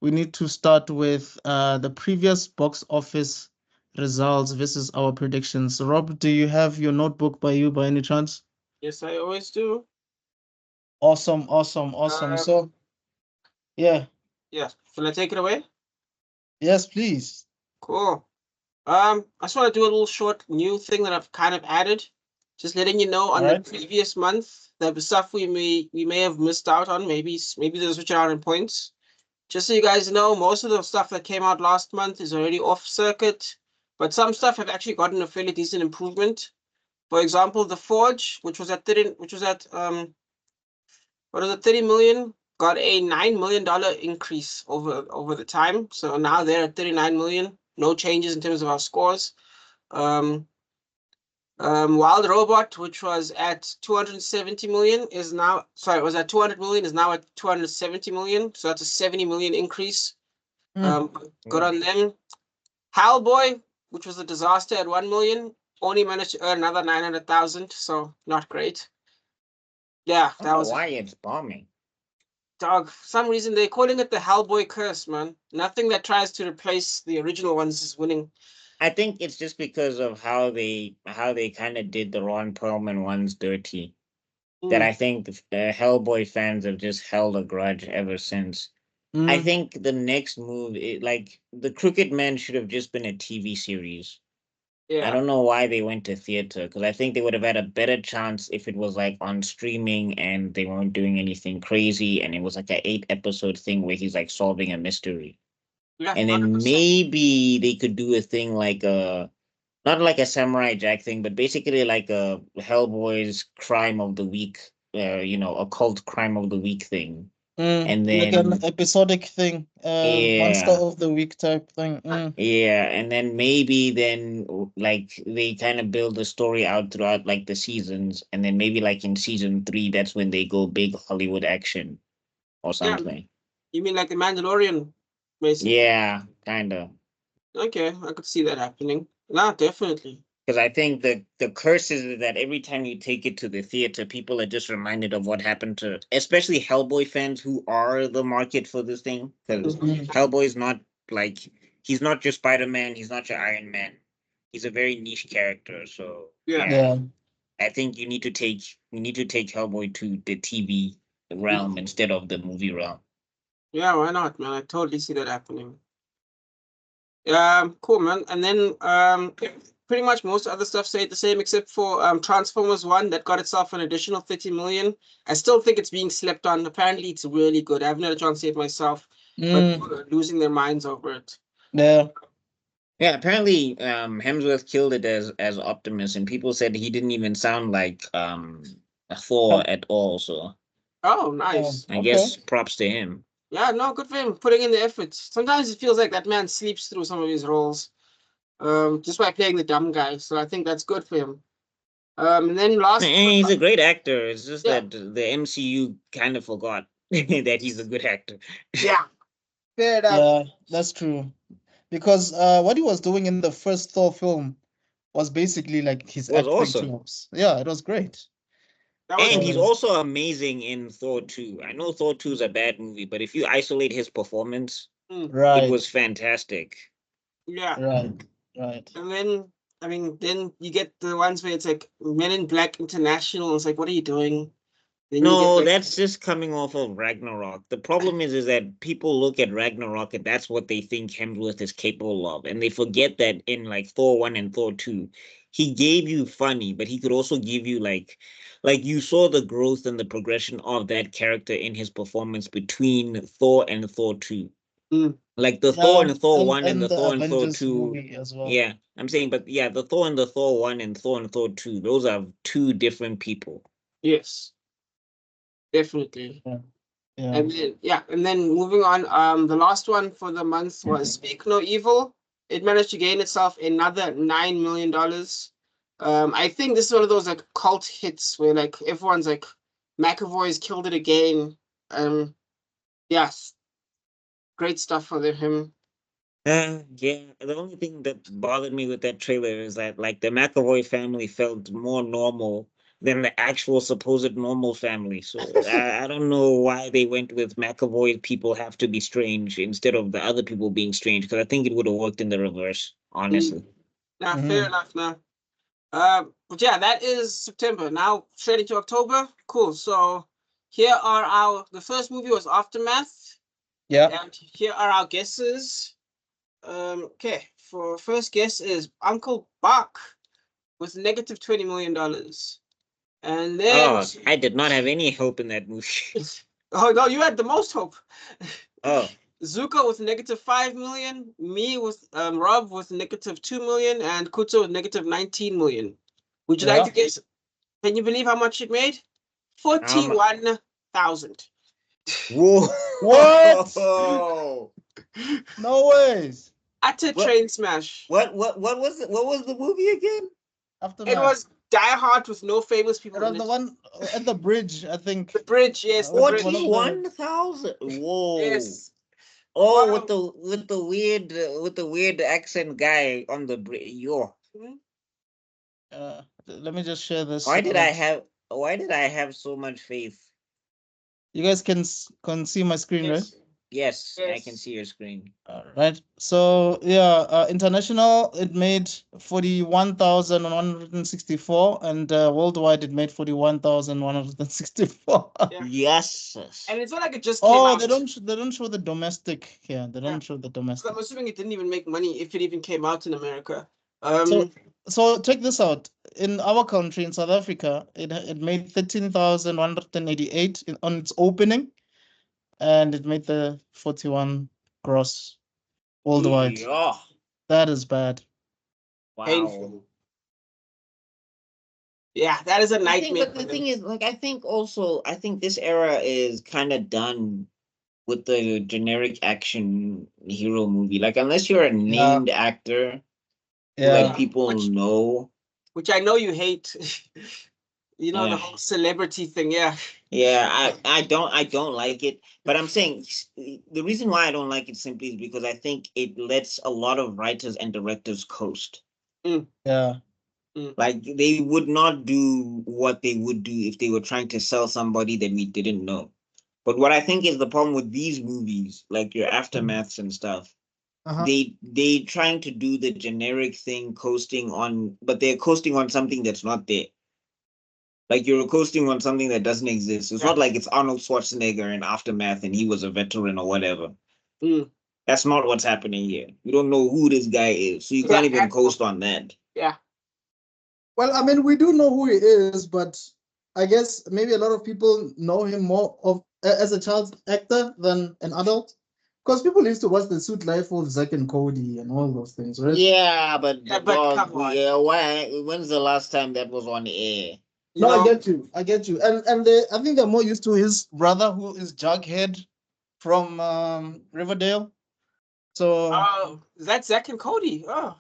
we need to start with the previous box office results versus our predictions. Rob, do you have your notebook by you by any chance? Yes, I always do. Awesome, awesome, awesome. Um, So, yeah, yeah. Shall I take it away? yes, please. Cool. I just want to do a little short new thing that I've kind of added. Just letting you know All on the right. previous month, the stuff we may have missed out on. Maybe there's switch out in points. Just so you guys know, most of the stuff that came out last month is already off circuit, but some stuff have actually gotten a fairly decent improvement. For example, the Forge, which was at what is it, 30 million, got a $9 million increase over the time. So now they're at 39 million. No changes in terms of our scores. Um, Wild Robot, which was at 270 million, is now was at 200 million, is now at 270 million. So that's a 70 million increase. Mm. Good on them. Hellboy, which was a disaster at 1 million, only managed to earn another 900,000. So not great. Yeah, I don't that know was why it's bombing. dog. For some reason they're calling it the Hellboy curse, man. Nothing that tries to replace the original ones is winning. I think it's just because of how they kind of did the Ron Perlman ones dirty. That I think the Hellboy fans have just held a grudge ever since. I Mm. think the next move, like the Crooked Man, should have just been a TV series. I Yeah. don't know why they went to theater because I think they would have had a better chance if it was like on streaming and they weren't doing anything crazy and it was like an 8 episode thing where he's like solving a mystery. Yeah, And then 100%. maybe they could do a thing like a not like a Samurai Jack thing, but basically like a Hellboy's crime of the week, a cult crime of the week thing. Mm. And Like an then episodic thing, monster yeah, of the week type thing. Mm. yeah, and then maybe then like they kind of build the story out throughout like the seasons, and then maybe like in season 3, that's when they go big Hollywood action or Yeah, something. you mean like the Mandalorian, basically? Yeah, kind of. Okay, I could see that happening. No, definitely. Because I think the curse is that every time you take it to the theater, people are just reminded of what happened to, especially Hellboy fans who are the market for this thing. Because Mm. Hellboy's not like he's not your Spider Man, he's not your Iron Man. He's a very niche character. So Yeah. yeah, Yeah. I think you need to take Hellboy to the TV realm instead of the movie realm. Yeah, why not, man? I totally see that happening. Cool, man. And then pretty much most other stuff stayed the same except for Transformers 1 that got itself an additional 30 million. I still think it's being slept on. Apparently it's really good. I haven't had a chance to see it myself, but Mm. people are losing their minds over it. Yeah. Yeah, apparently Hemsworth killed it as Optimus, and people said he didn't even sound like Thor Um, at all. So Oh, oh, nice. I okay. guess props to him. Yeah, no, good for him putting in the effort. Sometimes it feels like that man sleeps through some of his roles, just by playing the dumb guy. So I think that's good for him. And then last, And he's a great actor. It's just yeah, that the MCU kind of forgot that he's a good actor. yeah, fair enough. Yeah, that's true. Because what he was doing in the first Thor film was basically like his Was acting awesome. chops. Yeah, it was great. That was And he's So, also amazing in Thor 2. I know Thor 2 is a bad movie, but if you isolate his performance, it right, was fantastic. yeah. right, right. And then, I mean, then you get the ones where it's like Men in Black International. It's like, what are you doing? Then you get No, like, that's just coming off of Ragnarok. The problem is that people look at Ragnarok and that's what they think Hemsworth is capable of, and they forget that in like Thor 1 and Thor 2, he gave you funny, but he could also give you like you saw the growth and the progression of that character in his performance between Thor and Thor 2. mm, Like the Thor Yeah, and Thor and 1 and and the the Thor and Thor Avengers 2. movie as well. Yeah, I'm saying, but yeah, the Thor and the Thor 1 and Thor and Thor 2, those are two different people. yes, definitely. Yeah, yeah. And then, yeah, and then moving on, the last one for the month was Speak No Evil. It managed to gain itself another $9 million. I think this is one of those like cult hits where like everyone's like McAvoy's killed it again. Yes, great stuff for him. Yeah. The only thing that bothered me with that trailer is that like the McAvoy family felt more normal than the actual supposed normal family. So I don't know why they went with McAvoy's people have to be strange instead of the other people being strange, because I think it would have worked in the reverse, honestly. Now, fair Mhm. enough. Now, but yeah, that is September. Now, straight into October. Cool. So here are the first movie was Aftermath, Yeah. and here are our guesses. Okay, for first guess is Uncle Buck with negative $20 million. And then, Oh, I did not have any hope in that movie. oh no, you had the most hope. Oh, Zuko with negative 5 million, me with Rob with negative 2 million, and Kuto with negative 19 million. Would you like to Yeah. guess? Can you believe how much it made? um, 41,000. whoa. What? No ways. Utter What? train smash. What was the movie again? It Aftermath. was Die Hard with no famous It people was in the it. one at the bridge, I think. The bridge, yes, the One bridge. of the 41,000. Whoa. Yes. Oh, Wow. with the weird accent guy on the yo. let me just share this Why so did I that have why did I have so much faith? you guys can see my screen, right? Yes. Yes, I can Yes. see your screen. All right. So yeah, international it made 41,164, and worldwide it made 41,164. Yeah. Yes. And it's not like it just came Oh, out. they don't show the domestic here. They Yeah. don't show the So domestic. I'm assuming it didn't even make money if it even came out in America. So so check this out. In our country, in South Africa, it made 13,188 on its opening, and it made the 41 gross worldwide. Yeah. That is bad. Wow. painful. Yeah, that is a I think, nightmare. but the thing is, like, I think this era is kind of done with the generic action hero movie. Like, unless you're a Yeah. named actor who, Yeah. like, people know. Which I know you hate. You know, the Yeah. whole celebrity thing, yeah. Yeah, I don't like it. But I'm saying the reason why I don't like it simply is because I think it lets a lot of writers and directors coast. Yeah. Like they would not do what they would do if they were trying to sell somebody that we didn't know. But what I think is the problem with these movies, like your aftermaths and stuff, Uh-huh. they trying to do the generic thing, coasting on, but they're coasting on something that's not there. Like you're coasting on something that doesn't exist. It's Yeah. not like it's Arnold Schwarzenegger in Aftermath and he was a veteran or whatever. Mm. That's not what's happening here. You don't know who this guy is, so you can't even coast on that. Yeah. Well, I mean, we do know who he is, but I guess maybe a lot of people know him more as a child actor than an adult. Because people used to watch the Suit Life of Zack and Cody and all those things, right? Yeah, but Yeah, the but dog. come on. Yeah, why? When's the last time that was on air? You No, I know? get you. I get you. And I think they're more used to his brother, who is Jughead from Riverdale. So Oh, that's Zack and Cody. Oh,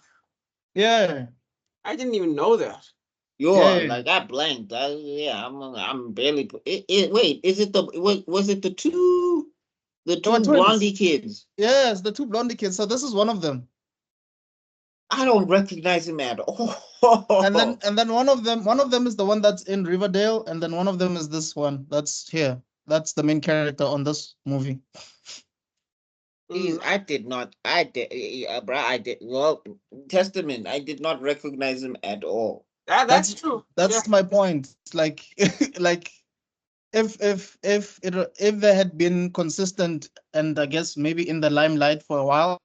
yeah, I didn't even know that. Yo, yeah. like I blanked. Yeah, I'm barely. Wait, is it the was it the They were two twins. blondie kids? Yes, the two blondie kids. So this is one of them. I don't recognize him at all. And then one of them is the one that's in Riverdale, and then one of them is this one that's here. That's the main character on this movie. Please, I did not. I did, bro. I did. Well, Testament. I did not recognize him at all. That's true. That's my point. Like like if they had been consistent and I guess maybe in the limelight for a while,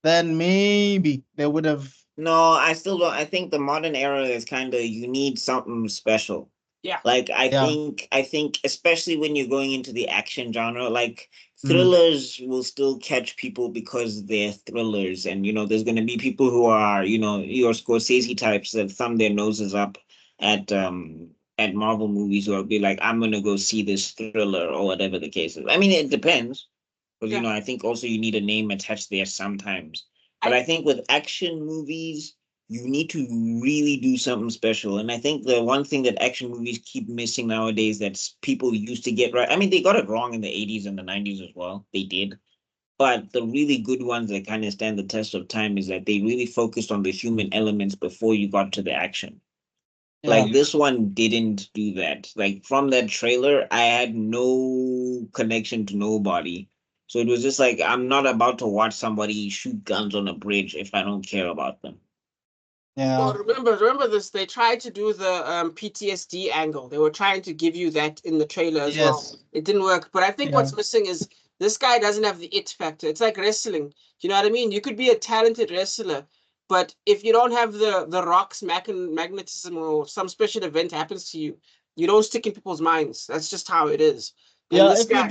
then maybe they would have. No, I still don't. I think the modern era is kind of you need something special. Yeah. Like Yeah. I think especially when you're going into the action genre, like Mm. thrillers will still catch people because they're thrillers, and there's going to be people who are your Scorsese types that thumb their noses up at Marvel movies who will be like, I'm gonna go see this thriller or whatever the case is. I mean, it depends because Yeah. I think also you need a name attached there sometimes. But I think with action movies, you need to really do something special. And I think the one thing that action movies keep missing nowadays that people used to get right. I mean, they got it wrong in the 80s and the 90s as well. They did. But the really good ones that kind of stand the test of time is that they really focused on the human elements before you got to the action. Like this one didn't do that. Like from that trailer, I had no connection to nobody. So it was just like I'm not about to watch somebody shoot guns on a bridge if I don't care about them. Well, Yeah. remember this. They tried to do the PTSD angle. They were trying to give you that in the trailer as well. Yes. It didn't work. But I think Yeah. what's missing is this guy doesn't have the it factor. It's like wrestling. You know what I mean? You could be a talented wrestler, but if you don't have the Rock's magnetism or some special event happens to you, you don't stick in people's minds. That's just how it is. And Yeah, this guy,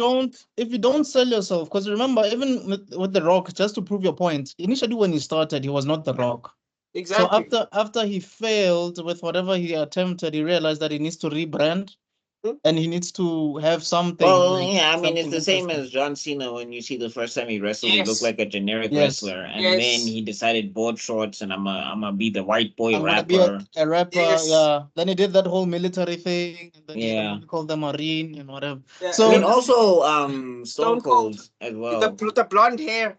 if you don't sell yourself, because remember, even with The Rock, just to prove your point, initially when he started, he was not The Rock. So exactly. after he failed with whatever he attempted, he realized that he needs to rebrand Hmm? and he needs to have something Well, like yeah, I mean, it's something the same interesting. as John Cena when you see the first time he wrestled, he looked Yes. like a generic Yes. wrestler, and then Yes. he decided board shorts and I'm gonna be the white boy I'm gonna be rapper. a rapper, Yes. yeah. Then he did that whole military thing, and then he had a Yeah. movie called The Marine and whatever. Yeah. I mean, So also Stone Stone Cold. Cold as The well. the blonde hair.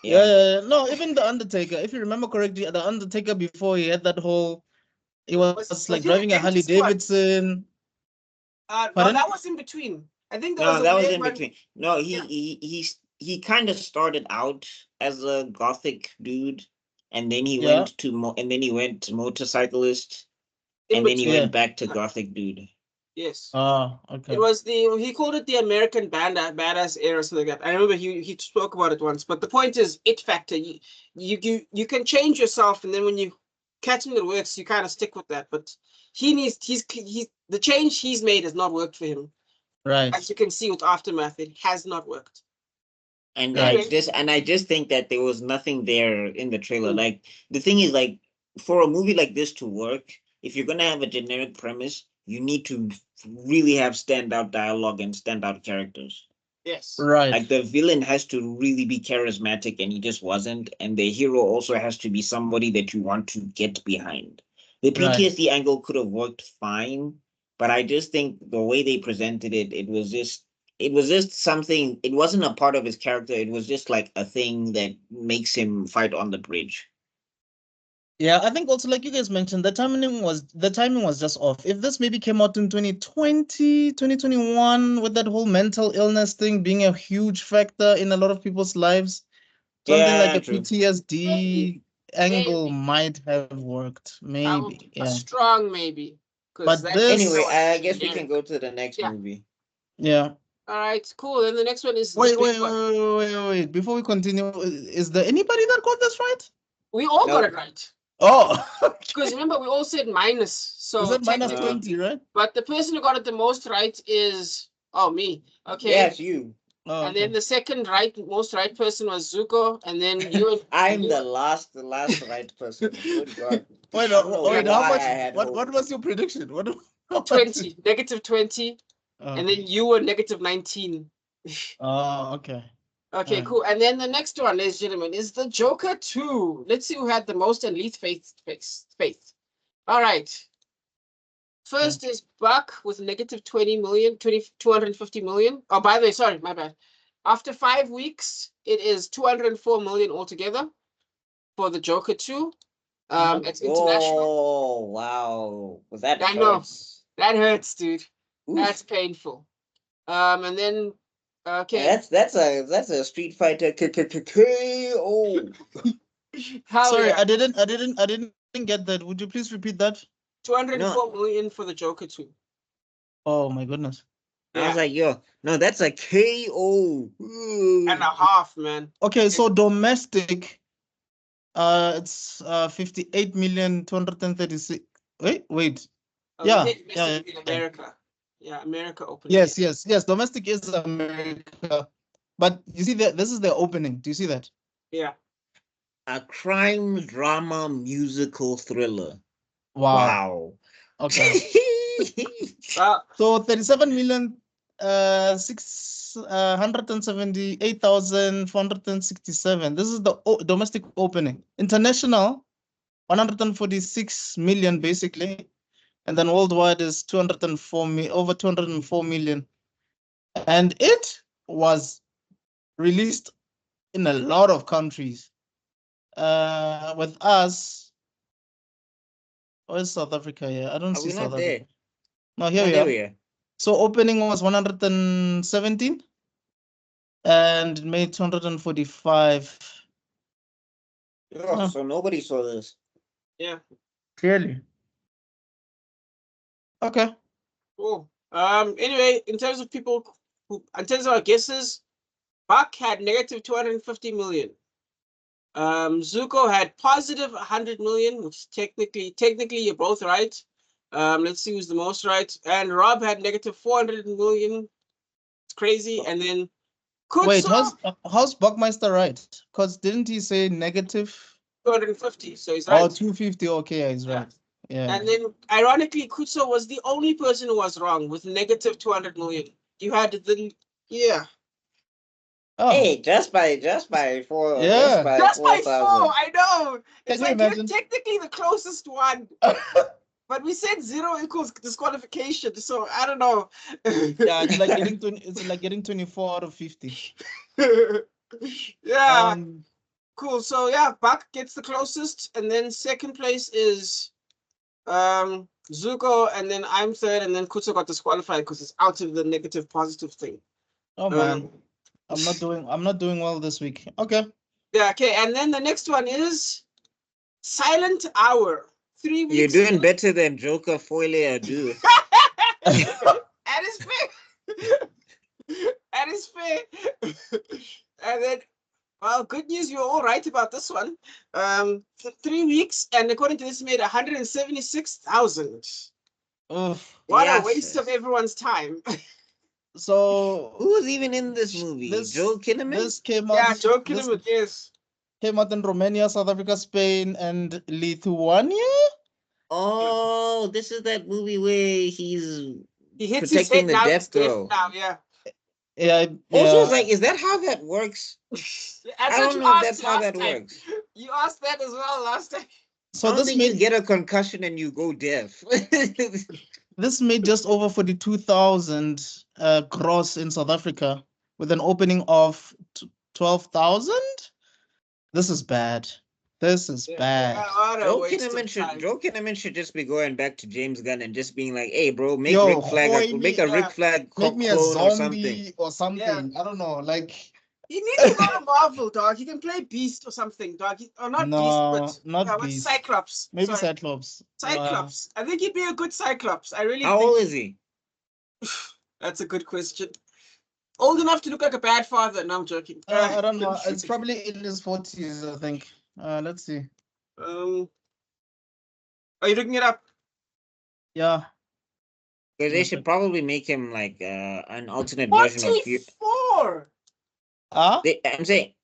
yeah, Yeah. yeah, yeah. No, even The Undertaker, if you remember correctly, The Undertaker before he had that whole, he was Was like he the driving a Harley dentist one? Davidson. No, Pardon? that was in between. I think there was No, a that was weird in one. between. No, Yeah, he kind of started out as a gothic dude, and then Yeah, he went motorcyclist, in and then he between. yeah. went back to gothic dude. Yes. Ah, It okay. was he called it the American badass era or something like that. I remember he spoke about it once. But the point is it factor. You can change yourself and then when you catch something that works, you kind of stick with that. But he's the change he's made has not worked for him. Right, As you can see with Aftermath, it has not worked. And right. I just think that there was nothing there in the trailer. Mm. Like the thing is, like for a movie like this to work, if you're gonna have a generic premise, you need to really have standout dialogue and standout characters. Yes. Right, Like the villain has to really be charismatic, and he just wasn't. And the hero also has to be somebody that you want to get behind. The right. PTSD angle could have worked fine, but I just think the way they presented it, it was just something. It wasn't a part of his character. It was just like a thing that makes him fight on the bridge. Yeah, I think also like you guys mentioned, the timing was just off. If this maybe came out in 2020, 2021, with that whole mental illness thing being a huge factor in a lot of people's lives, something like Yeah, a true. Maybe. PTSD angle Maybe. might have worked. Maybe, A yeah. strong maybe. Because But that trailer Anyway, this, was I guess we can generic. go to the next Yeah. movie. yeah. All right, cool. Then the next one is the Wait, big wait, one. wait, wait, wait, wait. Before we continue, is there anybody that got this right? We all got it Nope. right. Oh, Because remember, we all said minus. we So said minus Uh, technically, 20, right? but the person who got it the most right is, oh, me. yeah, Okay. it's you. Oh, And then okay. the second most right person was Zuko. And then you and I'm you. the last right person. Good God. Wait, I don't know wait, how why much? I had What hope. was your prediction? How much? 20, negative 20. And Okay. then you were negative 19. Oh, okay. All Okay, right. cool. And then the next one, ladies and gentlemen, is the Joker 2. Let's see who had the most and least faith. All right. Okay. First is Buck with negative 20 million, 250 million. Oh, by the way, sorry, my bad. After 5 weeks, it is 204 million altogether for the Joker 2. Yeah. It's international. Oh wow. Was that I know. hurts? That hurts, dude. That's Oof. painful. And then And okay. that's a Street Fighter KO. Hell Sorry, yeah. I didn't get that. Would you please repeat that? 204 No, million for the Joker 2. Oh my goodness. I was Yeah. like, yo, no, that's a KO. And a half, man. Okay, It, so domestic, it's 58 million 236. Wait. we Yeah, said yeah, domestic would be in yeah. America. Yeah, America opening. Yes, yes, yes. Domestic is America. But you see that this is the opening. Do you see that? Yeah. A crime drama musical thriller. Wow. Wow. Okay. Well, So 37 million 678,467. This is the domestic opening. International 146 million basically, and then worldwide is 204 over 204 million. And it was released in a lot of countries. With us, Where's South Africa? Yeah, I don't Are see we South not there? Africa. No, here Oh, we there are. we are. So opening was 117 and it made 245. Oh, Oh, so nobody saw this. Yeah. clearly. Okay. Cool. Anyway, in terms of people in terms of our guesses, Buck had negative 250 million. Zuko had positive 100 million, which technically you're both right. Let's see who's the most right. And Rob had negative 400 million. It's crazy. And then Wait, Kutso, how's Buckmeister right? Because didn't he say negative? 250. So he's Oh, right. 250. Okay, yeah, he's Yeah. right. Yeah. And then, ironically, Kutso was the only person who was wrong with negative 200 million. You had the, yeah. Oh, Hey, just by four, yeah. Just by 4,000. 4, I know. It's Can you like you're imagine? technically the closest one. But we said 0 equals disqualification, so I don't know. Yeah, it's like getting 20, it's like getting 24 out of 50. Yeah, cool. So yeah, Buck gets the closest, and then second place is Zuko, and then I'm third, and then Kutso got disqualified because it's out of the negative positive thing. Oh man, I'm not doing well this week. Okay. Yeah, okay, and then the next one is Silent Hour. 3 weeks. You're doing better than Joker Foyle do. That is fair. That is fair. And then, well, good news, you're all right about this one. For 3 weeks, and according to this, made 176,000. What a waste of everyone's time. So Who was even in this movie? Joe Kinnaman? This came out. Yeah, Joe Kinnaman, yes. Came out in Romania, South Africa, Spain, and Lithuania. Oh, this is that movie where he hits his protecting head the now. deaf He's deaf girl. now, yeah. Yeah. Also, it's like, is that how that works? That's I what don't you know if asked that's how last that time. works. You asked that as well last time. So I don't this think you get a concussion and you go deaf. this made just over 42,000 gross in South Africa with an opening of 12,000. This is bad. This is bad. What a Joe waste of time. Kinnaman should just be going back to James Gunn and just being like, "Hey, bro, make Yo, Rick Flag, hoy make me, a Rick Flag Make me a clone or something." zombie or something. I don't know. Like, He needs to go to Marvel, dog. He can play Beast or something, dog. Or not Beast, but not what's Beast. Cyclops? Maybe Sorry. Cyclops. Cyclops. I think he'd be a good Cyclops. I really How think. old is he? That's a good question. Old enough to look like a bad father. No, I'm joking. I don't know. It's probably in his 40s, I think. Let's see. Are you looking it up? Yeah. Because they should probably make him like an alternate version of Fury. 44. I'm saying,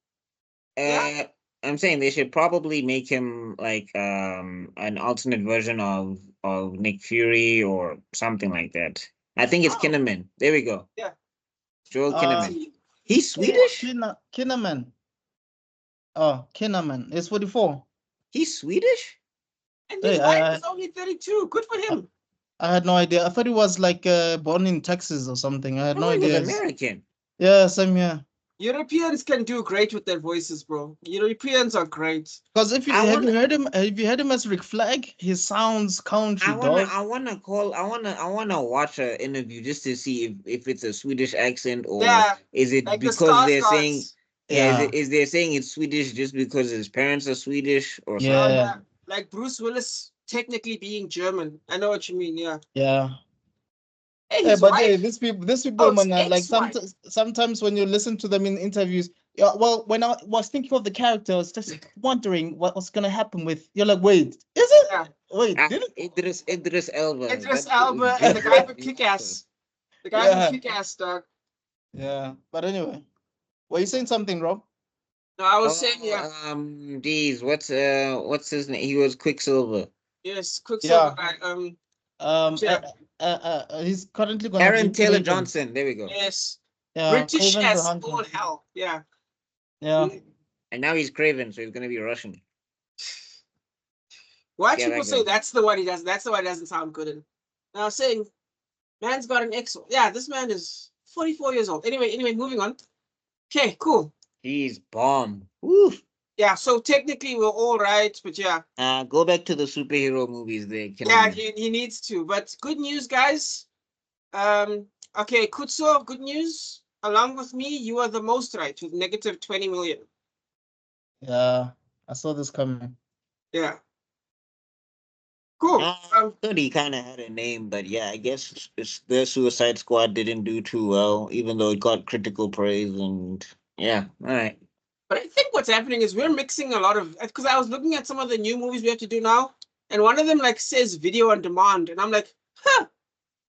Yeah. I'm saying they should probably make him like an alternate version of Nick Fury or something like that. I think it's Kinnaman. There we go. Yeah. Joel Kinnaman. He's Swedish? Kinnaman. Oh, Kinnaman is 44. He's Swedish? And his wife is only 32. Good for him. I had no idea. I thought he was like born in Texas or something. I had no idea. He's American. Yeah, same here. Europeans can do great with their voices, bro. Europeans are great. Because if you have you heard him as Rick Flag, he sounds country. I wanna watch an interview just to see if it's a Swedish accent or is it like because they're saying is they're saying it's Swedish just because his parents are Swedish or something? Yeah. Like Bruce Willis technically being German. I know what you mean, yeah. Yeah. Hey, but these people, man, like sometimes when you listen to them in interviews, well, when I was thinking of the character, I was just wondering what was gonna happen with. You're like, wait, is it? Yeah. Wait, Idris Elba. Idris Elba and the guy with Kick-Ass. The guy with Kick-Ass, dog. Yeah, but anyway, were you saying something, Rob? No, I was saying, geez, what's his name? He was Quicksilver. Yes, Quicksilver guy. He's currently gonna Aaron Taylor Johnson. There we go. Yes. Yeah, British as all hell. Yeah. Yeah. And now he's Craven, so he's gonna be Russian. Why people say that's the one he does? That's the one he doesn't sound good in. Now saying, man's got an X. Yeah, this man is 44 years old. Anyway, moving on. Okay, cool. He's bomb. Woo. Yeah, so technically we're all right, but yeah. Go back to the superhero movies there. Yeah, he needs to. But good news, guys. Okay, Kutso, good news. Along with me, you are the most right with negative 20 million. Yeah, I saw this coming. Yeah. Cool. Thought he kind of had a name, but yeah, I guess the Suicide Squad didn't do too well, even though it got critical praise. And yeah, all right. But I think what's happening is we're mixing a lot of, because I was looking at some of the new movies we have to do now, and one of them like says video on demand, and I'm like, huh,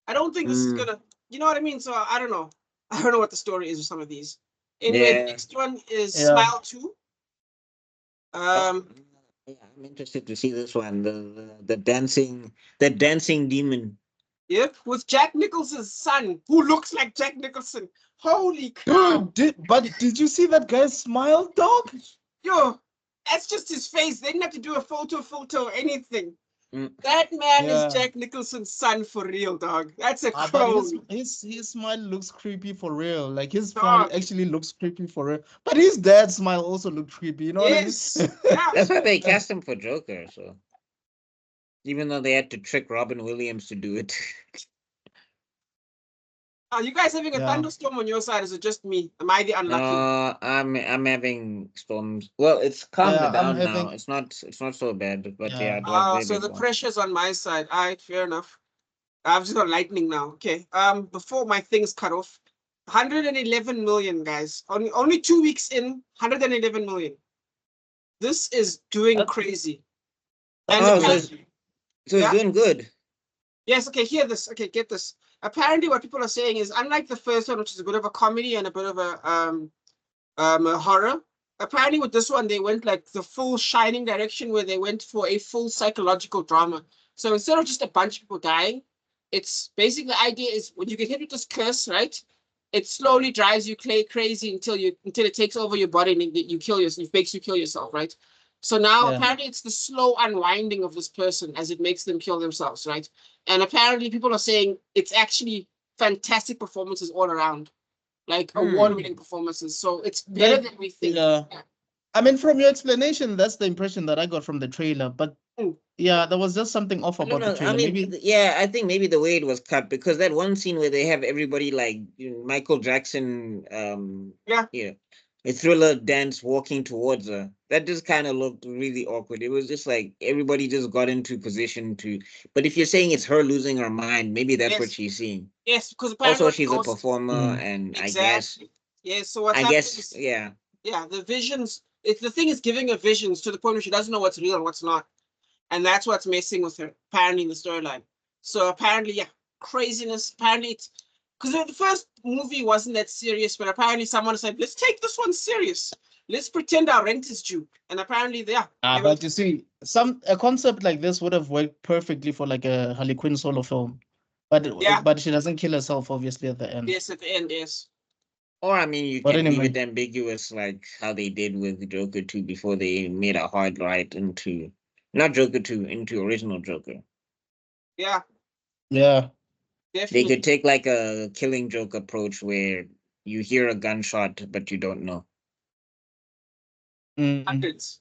I don't think this is gonna, you know what I mean? So I don't know. I don't know what the story is with some of these. Anyway, the next one is Smile 2. Yeah, I'm interested to see this one. The dancing demon. Yep, with Jack Nicholson's son, who looks like Jack Nicholson. Holy cow! Did you see that guy's smile, dog? Yo, that's just his face. They didn't have to do a photo or anything. That man is Jack Nicholson's son for real, dog. That's a crow. But his smile looks creepy for real. Like his smile actually looks creepy for real. But his dad's smile also looked creepy. You know what I mean? Yeah. That's why they cast him for Joker. So even though they had to trick Robin Williams to do it. Are you guys having a thunderstorm on your side? Is it just me? Am I the unlucky? I'm having storms. Well, it's calmed down now. It's not so bad, but yeah, it was so the pressure's on my side. All right, fair enough. I've just got lightning now. Okay. Before my thing's cut off, 111 million, guys. Only 2 weeks in, 111 million. This is doing crazy. And so it's doing good. Yes, okay, hear this. Okay, get this. Apparently what people are saying is, unlike the first one, which is a bit of a comedy and a bit of a horror, apparently with this one, they went like the full Shining direction where they went for a full psychological drama. So instead of just a bunch of people dying, it's basically the idea is when you get hit with this curse, right? It slowly drives you crazy until it takes over your body and you kill yourself. It makes you kill yourself, right? So now apparently it's the slow unwinding of this person as it makes them kill themselves, right? And apparently people are saying it's actually fantastic performances all around, like award-winning performances. So it's better than we think. Yeah. I mean, from your explanation, that's the impression that I got from the trailer. But yeah, there was just something off about the trailer. I mean, I think maybe the way it was cut, because that one scene where they have everybody like Michael Jackson, a Thriller dance walking towards her, that just kind of looked really awkward. It was just like everybody just got into position to. But if you're saying it's her losing her mind, maybe that's what she's seeing. Yes, because also she's a performer, and exactly. So what's happening is, the visions. The thing is giving her visions to the point where she doesn't know what's real and what's not. And that's what's messing with her, apparently, in the storyline. So apparently, craziness. Apparently, it's because the first movie wasn't that serious, but apparently someone said, let's take this one serious. Let's pretend our rent is due. And apparently, but you see, a concept like this would have worked perfectly for like a Harley Quinn solo film. But she doesn't kill herself, obviously, at the end. Yes, at the end, yes. Or, I mean, you can leave it ambiguous, like how they did with Joker 2 before they made a hard right into... Not Joker 2, into original Joker. Yeah. Yeah. Definitely. They could take like a Killing Joke approach where you hear a gunshot, but you don't know. Hundreds.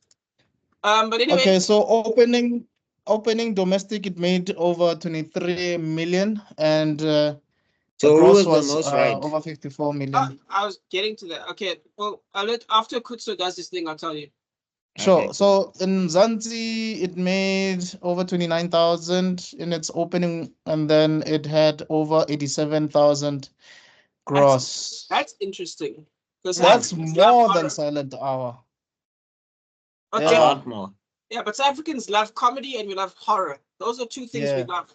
But anyway. Okay, so opening domestic, it made over 23 million, and so the gross was the most over 54 million. I was getting to that. Okay, well, after Kutso does this thing, I'll tell you. Sure. Okay, so in Zanzi, it made over 29,000 in its opening, and then it had over 87,000 gross. That's interesting. That's more than Silent Hour. Okay. A lot more. Yeah, but South Africans love comedy and we love horror. Those are two things we love.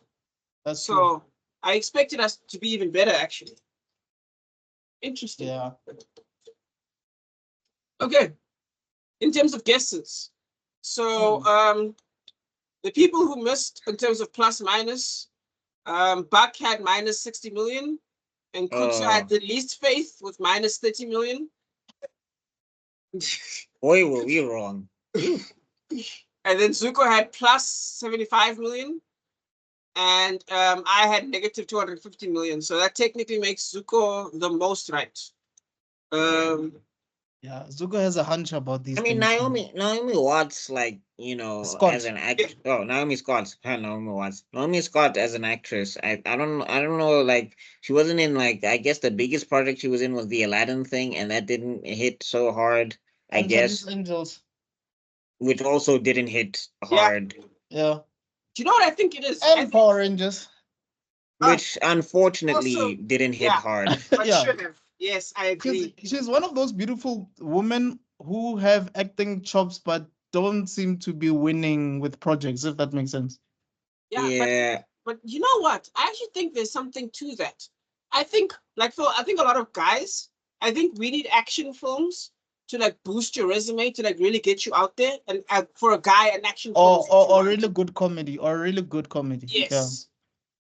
That's true. I expected us to be even better, actually. Interesting. Yeah. Okay. In terms of guesses, so the people who missed in terms of plus minus, Buck had minus 60 million, and Kutsu had the least faith with minus 30 million. Boy, were we wrong. And then Zuko had plus 75 million, and I had negative 250 million. So that technically makes Zuko the most right. Yeah, Zuko has a hunch about these I mean, things. Naomi Watts, like, you know, as Scott. an act. Oh, Naomi Scott. Naomi Watts. Naomi Scott as an actress. I don't know. Like, she wasn't in, like, I guess the biggest project she was in was the Aladdin thing, and that didn't hit so hard. I And Charlie's guess, Angels. which also didn't hit Yeah. hard. Yeah. Do you know what I think it is? I And think Power Rangers. Which unfortunately also, didn't hit yeah, hard. but Yeah. should have. Yes, I agree. She's one of those beautiful women who have acting chops but don't seem to be winning with projects, if that makes sense. Yeah, Yeah. but you know what? I actually think there's something to that. I think, like for I think a lot of guys, I think we need action films to like boost your resume to like really get you out there. And for a guy, an action film is what you Or want. really good comedy. Or really good comedy. Yeah. Yes.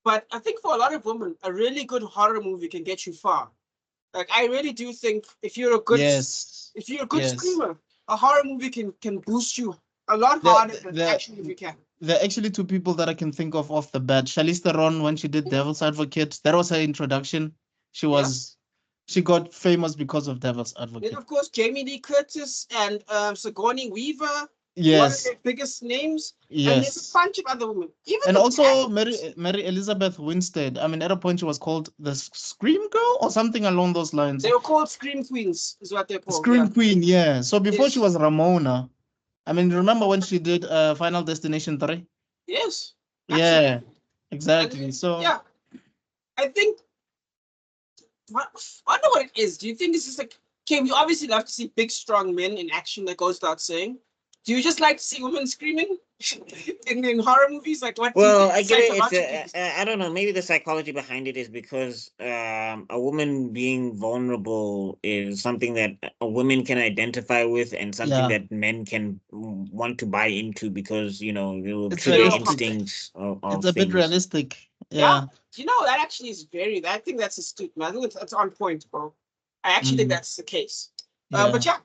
But I think for a lot of women, a really good horror movie can get you far. Like I really do think if you're a good Yes. if you're a good Yes. screamer, a horror movie can boost you a lot The- harder than the- action movie can. There are actually two people that I can think of off the bat. Charlize Theron, when she did Devil's Advocate, that was her introduction. She got famous because of Devil's Then Advocate. of course Jamie Lee Curtis and Sigourney Weaver. One of Yes. their biggest names. And there's a Yes. bunch of other women. Even And the also Mary Elizabeth Winstead. I mean, at a point she was called the Scream Girl or something along those lines. they were called Scream Queens, is what they're called. Scream Yeah. Queen, yeah. So before she Yes. was Ramona. I mean, remember when she did Final Destination 3? Yes. Yeah, Absolutely. exactly. And, So yeah. I think I wonder what it is. Do you think it's just like, okay, we obviously love to see big, strong men in action, that goes without saying. Do you just like to see women screaming in horror movies? Like, what Well, do I you get think it. It's psychologically? I don't know. Maybe the psychology behind it is because a woman being vulnerable is something that a woman can identify with, and something yeah, that men can want to buy into because you know it will it's trigger realistic. instincts It's of a bit things. realistic. Yeah. Yeah. You know, that actually is very, I think that's astute, man. I think it's on point, bro. I actually think Mm, that's the case. yeah. But yeah,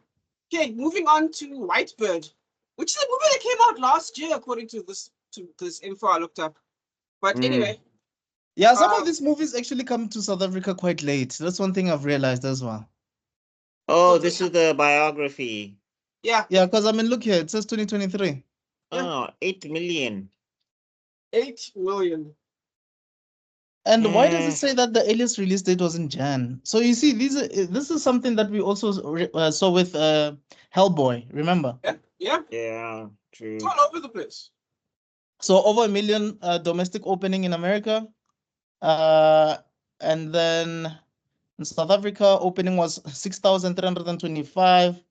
okay, moving on to Whitebird, which is a movie that came out last year, according to this info I looked up. But Mm. anyway, Yeah, some of these movies actually come to South Africa quite late. That's one thing I've realized as well. Oh, this is the biography. yeah, Yeah, because I mean, look here, it says 2023. Yeah. Oh, 8 million. 8 million. And why does it Eh, say that the earliest release date was in Jan? So you see, this is something that we also saw with Hellboy, remember? Yeah, yeah, it's true. all over the place. So over 1 million domestic opening in America. And then in South Africa, opening was 6,325.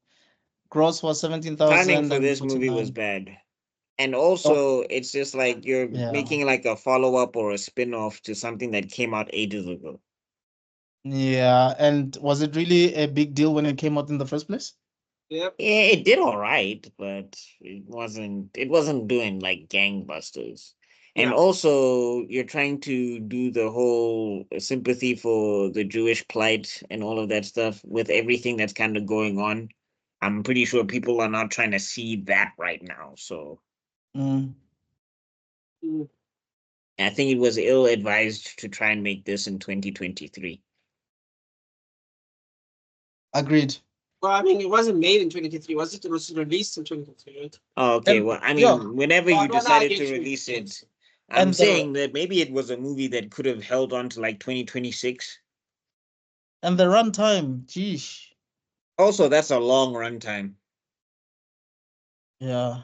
Gross was Timing for this movie was 17,049. bad. And Oh, also, it's just like you're yeah. making like a follow-up or a spin-off to something that came out ages ago. Yeah. And was it really a big deal when it came out in the first place? Yep. Yeah, it did all right, but it wasn't doing like gangbusters. And Yeah. also, you're trying to do the whole sympathy for the Jewish plight and all of that stuff with everything that's kind of going on. I'm pretty sure people are not trying to see that right now. So Mm, Mm. I think it was ill-advised to try and make this in 2023. agreed. Well, I mean, it wasn't made in 2023, was it? It was released in 2023, right? Oh, okay. And Well, I yeah, mean, whenever Well, you no, no, I decided get to you. release it, Yes. I'm and saying that maybe it was a movie that could have held on to like 2026. the runtime, geesh. Also, that's a long runtime. Yeah.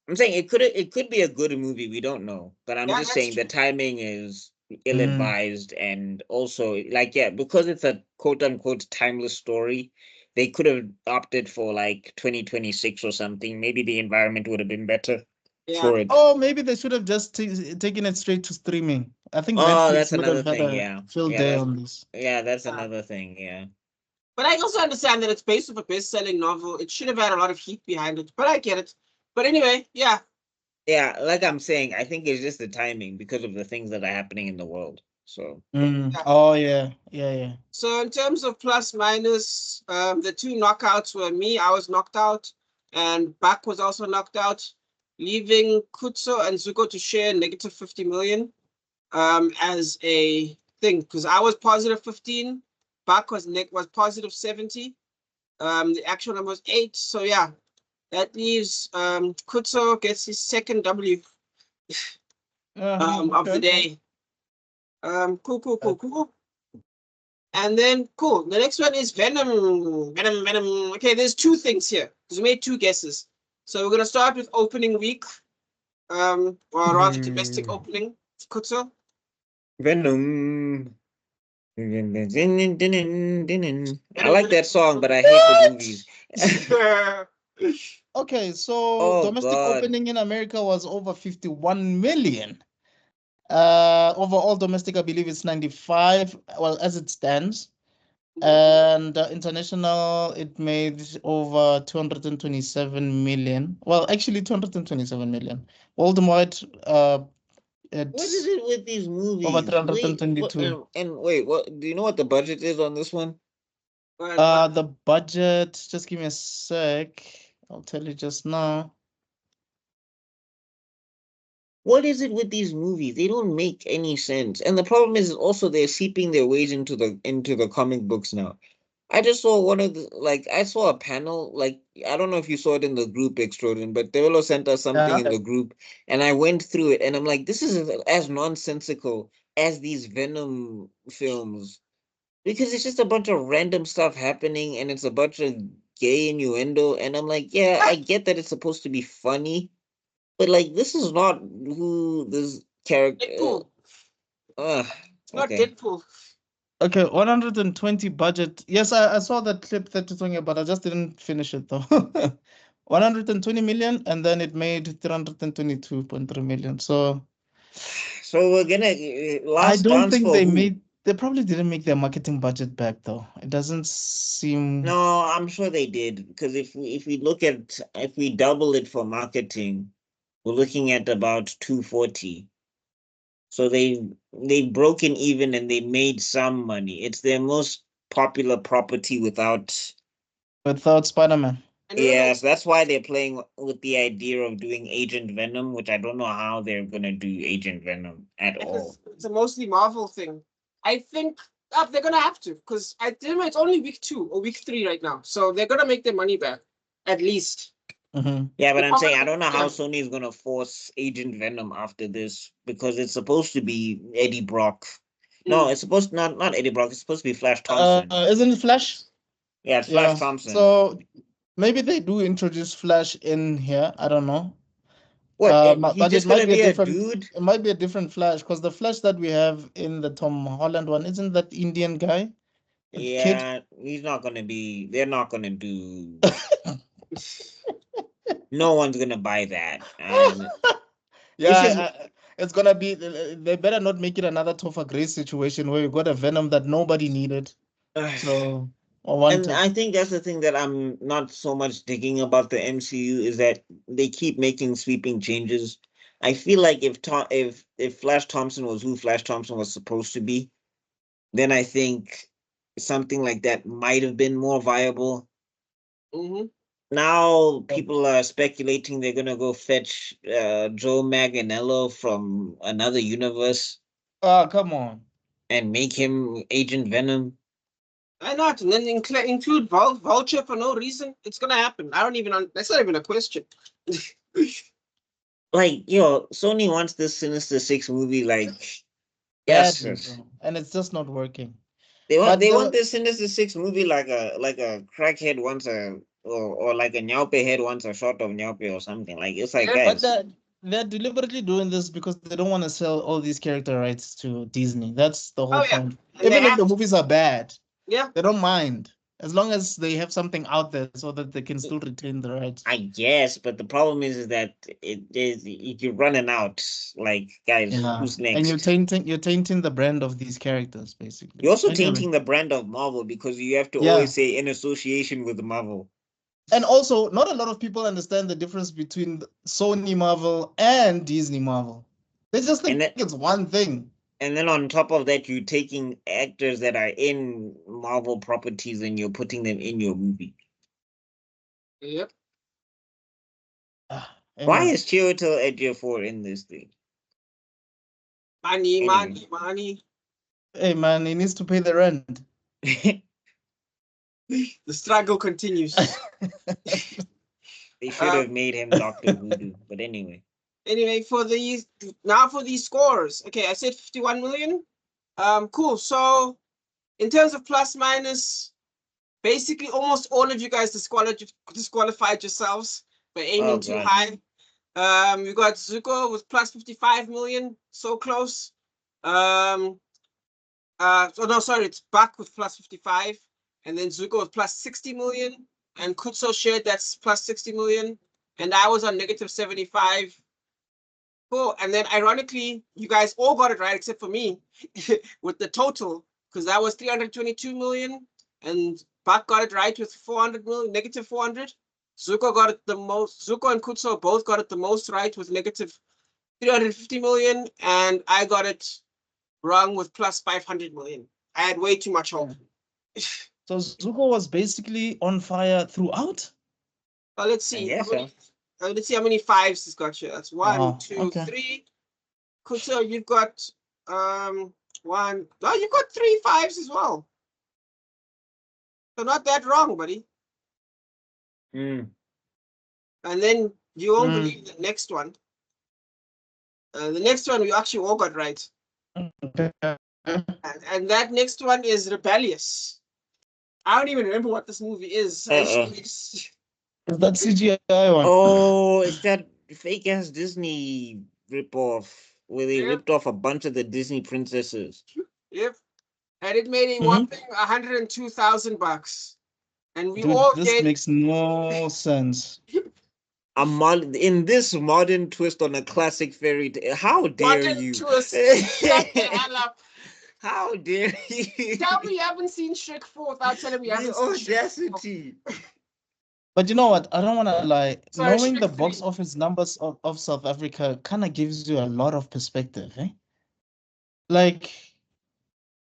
I'm saying it could be a good movie. We don't know, but I'm Yeah, just that's saying the true. timing is Mm, ill-advised, and also like yeah, because it's a quote-unquote timeless story, they could have opted for like 2026 or something. Maybe the environment would have been better Yeah. for it. Oh, maybe they should have just taken it straight to streaming. I think Oh, Netflix that's would another have had thing. a Yeah, field day on this. that's Yeah. another thing. Yeah. But I also understand that it's based off a best-selling novel. It should have had a lot of heat behind it, but I get it. But anyway, yeah. Yeah, like I'm saying, I think it's just the timing because of the things that are happening in the world. So Mm. Yeah. Oh, yeah. Yeah, yeah. So in terms of plus minus, the two knockouts were me. I was knocked out, and Bak was also knocked out, leaving Kutso and Zuko to share negative 50 million as a thing. Because I was positive 15, Bak was positive 70, The actual number was 8. So yeah, that leaves Kutso gets his second W of the day. Cool. And then cool. The next one is Venom. Okay, there's two things here. We made two guesses. So we're gonna start with opening week. Or rather domestic opening. Kutso. Venom. I like that song, but I hate the movies. Okay, so Oh, domestic God. opening in America was over 51 million. Overall domestic, I believe it's 95, well, as it stands. And international, it made over 227 million. Well, actually 227 million. Worldwide, What is it with these movies? over Wait, what, 322. and wait, what do you know what the budget is on this one? The budget, just give me a sec. I'll tell you just now. What is it with these movies? They don't make any sense. And the problem is also they're seeping their ways into the comic books now. I just saw one of the I saw a panel, I don't know if you saw it in the group Extraordinary, but Develo sent us something in the group and I went through it and I'm like, this is as nonsensical as these Venom films. Because it's just a bunch of random stuff happening and it's a bunch of gay innuendo. And I'm like, yeah, I get that it's supposed to be funny, but this is not who this character. Deadpool. It's not Okay. Deadpool. Okay, 120 budget. Yes, I saw that clip that you're talking about. I just didn't finish it though. 120 million, and then it made 322.3 million. So we're gonna I last don't dance think for they who? they probably didn't make their marketing budget back though. It doesn't seem. No, I'm sure they did because if we double it for marketing, we're looking at about 240. So they've broken even and they made some money. It's their most popular property without Spider-Man. Yes, that's why they're playing with the idea of doing Agent Venom, which I don't know how they're gonna do Agent Venom at all. It's a mostly Marvel thing. I think they're gonna have to because I think it's only week 2 or week 3 right now, so they're gonna make their money back at least. Yeah, but I'm saying I don't know how Sony is gonna force Agent Venom after this because it's supposed to be Eddie Brock. No, it's supposed to not Eddie Brock. It's supposed to be Flash Thompson. Isn't it Flash? Yeah, it's Flash Thompson. So maybe they do introduce Flash in here. I don't know. What? But just it might gonna be be a a different. dude? It might be a different Flash because the Flash that we have in the Tom Holland one isn't that Indian guy? Yeah, he's not gonna be. They're not gonna do. No one's gonna buy that. Yeah, it's gonna be. They better not make it another Topher Grace situation where you got a Venom that nobody needed. So or wanted. And I think that's the thing that I'm not so much digging about the MCU is that they keep making sweeping changes. I feel like if Flash Thompson was who Flash Thompson was supposed to be, then I think something like that might have been more viable. Now people are speculating they're gonna go fetch Joe Manganiello from another universe. Oh, come on. And make him Agent Venom. Why not? And then include Vulture for no reason. It's gonna happen. I don't even. That's not even a question. Sony wants this Sinister Six movie yes, and it's just not working. They want this Sinister Six movie like a crackhead wants or like a Nyaupe head wants a shot of Nyaupe or something. It's like guys. But they're deliberately doing this because they don't want to sell all these character rights to Disney. That's the whole point. Even if the movies are bad, they don't mind as long as they have something out there so that they can still retain the rights. I guess, but the problem is that you're running out. Guys, who's next? And you're tainting the brand of these characters, basically. You're also tainting the brand of Marvel because you have to always say in association with Marvel. And also, not a lot of people understand the difference between Sony Marvel and Disney Marvel. They just think it's one thing. And then on top of that, you're taking actors that are in Marvel properties and you're putting them in your movie. Yep. Why is Chiwetel Ejiofor in this thing? Money. Hey man, he needs to pay the rent. The struggle continues. They should have made him Dr. Voodoo. But anyway. Anyway, for these scores. Okay, I said 51 million. Cool. So in terms of plus minus, basically almost all of you guys disqualified yourselves by aiming too high. We got Zuko with plus 55 million, so close. So no, sorry, it's Buck with plus 55, and then Zuko with plus 60 million, and Kutso shared that's plus 60 million, and I was on negative 75. Cool. And then ironically, you guys all got it right except for me with the total, because that was 322 million, and Buck got it right with 400 million, negative 400. Zuko got it the most. Zuko and Kutso both got it the most right with negative 350 million, and I got it wrong with plus 500 million. I had way too much hope. So Zuko was basically on fire throughout? Well, let's see. Yes, Let's see how many fives he's got here. That's one, two, three. Kutso, you've got one. No, you've got 3 5s as well. So not that wrong, buddy. And then you won't believe the next one. The next one we actually all got right. Okay. And that next one is Rebellious. I don't even remember what this movie is. Is that CGI one? Oh, it's that fake ass Disney ripoff where they ripped off a bunch of the Disney princesses. Yep. And it made a whopping $102,000. And we all this makes no sense. In this modern twist on a classic fairy tale. How dare you? Twist. Shut the hell up. How dare you? Tell me you haven't seen Shrek 4 without telling me you haven't seen audacity. But you know what? I don't want to lie. Sorry, Knowing the Shrek box 3. office numbers of South Africa kind of gives you a lot of perspective, eh? Like,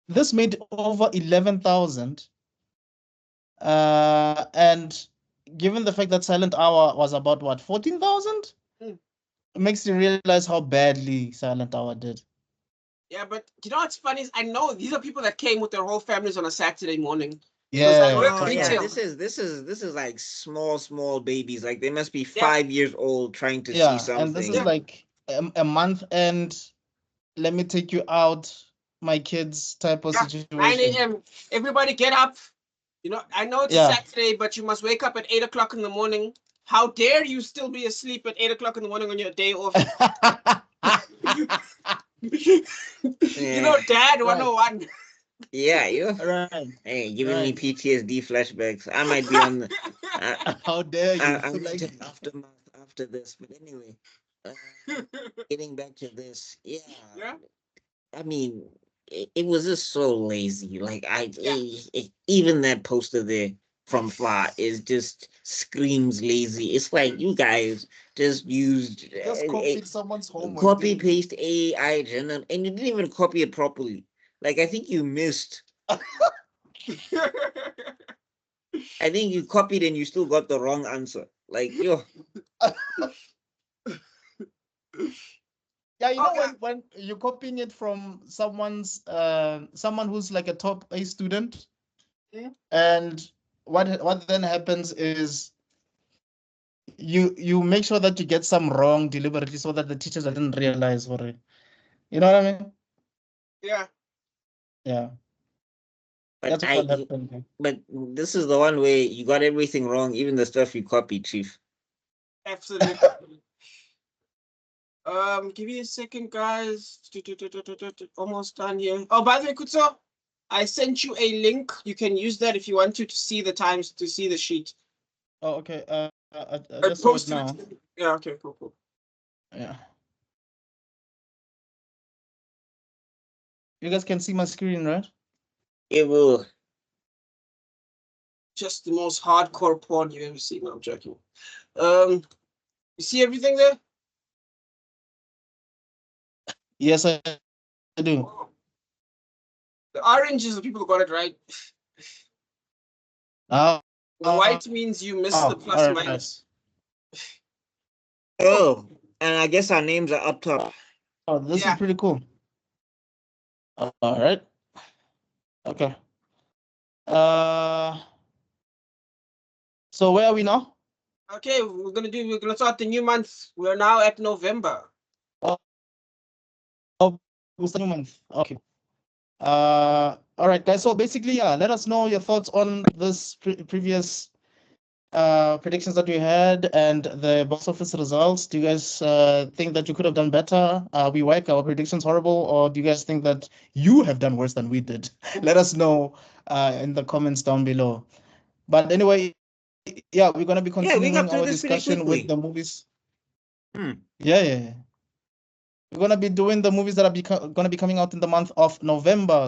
this made over 11,000. And given the fact that Silent Hour was about what, 14,000? It makes you realize how badly Silent Hour did. Yeah, but you know what's funny is I know these are people that came with their whole families on a Saturday morning. Yeah. This is like small babies. Like they must be 5 years old trying to see something. And this is like a month and let me take you out, my kids type of situation. 9 a.m. Everybody get up. You know, I know it's Saturday, but you must wake up at 8 o'clock in the morning. How dare you still be asleep at 8 o'clock in the morning on your day off? You know, Dad 101. Yeah, you. Right. Hey, giving me PTSD flashbacks. I might be on the. How dare you? I'm like aftermath after this, but anyway, getting back to this, yeah. I mean, it was just so lazy. Like even that poster there from far is just screams lazy. It's like you guys just used copied someone's homework. Copy paste AI and you didn't even copy it properly. Like I think you missed. I think you copied and you still got the wrong answer. Like yo. Yeah, you know when you're copying it from someone who's like a top A student, and what then happens is you make sure that you get some wrong deliberately so that the teachers didn't realize what it. You know what I mean? Yeah. Yeah. But That's what happened. But this is the one way you got everything wrong, even the stuff you copied, Chief. Absolutely. Give me a second, guys. Almost done here. Oh, by the way, Kutso, I sent you a link. You can use that if you want to see the times, to see the sheet. Oh, okay. I just saw it now. Yeah, okay, cool. Yeah. You guys can see my screen, right? It will. Just the most hardcore porn you've ever seen. No, I'm joking. You see everything there? Yes, I do. The orange is the people who got it right. The white means you missed the plus minus. Oh, and I guess our names are up top. Oh, this is pretty cool. All right. Okay. So where are we now? Okay, we're gonna start the new month. We're now at November. Oh, it's a new month. Okay. All right, guys. So basically, yeah, let us know your thoughts on this previous predictions that we had and the box office results. Do you guys think that you could have done better? We whack our predictions horrible, or do you guys think that you have done worse than we did? Let us know in the comments down below. But anyway, yeah, we're gonna be Yeah, we continuing got through our this pretty discussion with quickly. the movies. Hmm. Yeah. We're gonna be doing the movies that are gonna be coming out in the month of November.